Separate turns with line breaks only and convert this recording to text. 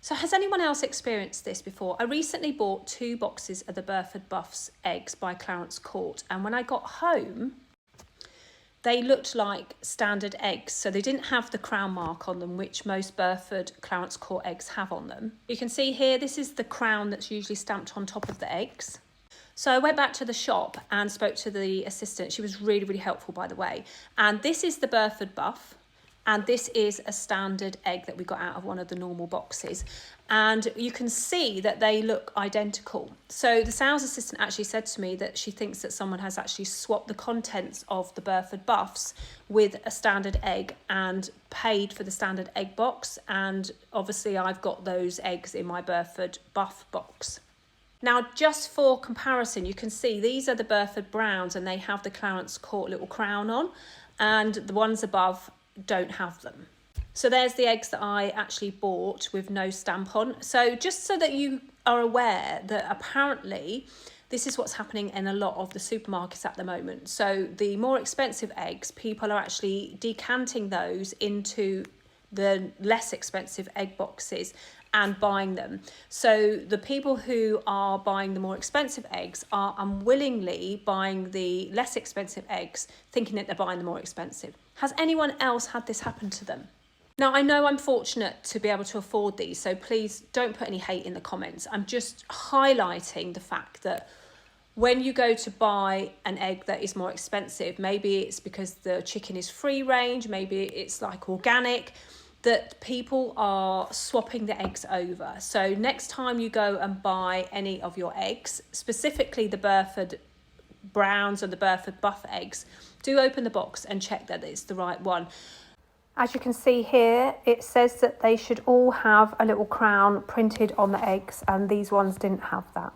So has anyone else experienced this before? I recently bought 2 boxes of the Burford Buffs eggs by Clarence Court, and when I got home, they looked like standard eggs. So they didn't have the crown mark on them, which most Burford Clarence Court eggs have on them. You can see here, this is the crown that's usually stamped on top of the eggs. So I went back to the shop and spoke to the assistant. She was really, really helpful, by the way. And this is the Burford Buff. And this is a standard egg that we got out of one of the normal boxes. And you can see that they look identical. So the sales assistant actually said to me that she thinks that someone has actually swapped the contents of the Burford Buffs with a standard egg and paid for the standard egg box. And obviously I've got those eggs in my Burford Buff box. Now, just for comparison, you can see these are the Burford Browns and they have the Clarence Court little crown on, and the ones above don't have them. So there's the eggs that I actually bought with no stamp on. So just so that you are aware that apparently this is what's happening in a lot of the supermarkets at the moment. So the more expensive eggs, people are actually decanting those into the less expensive egg boxes and buying them. So the people who are buying the more expensive eggs are unwillingly buying the less expensive eggs, thinking that they're buying the more expensive. Has anyone else had this happen to them? Now, I know I'm fortunate to be able to afford these, so please don't put any hate in the comments. I'm just highlighting the fact that when you go to buy an egg that is more expensive, maybe it's because the chicken is free range, maybe it's like organic, that people are swapping the eggs over. So next time you go and buy any of your eggs, specifically the Burford Browns or the Burford Buff eggs, do open the box and check that it's the right one. As you can see here, it says that they should all have a little crown printed on the eggs, and these ones didn't have that.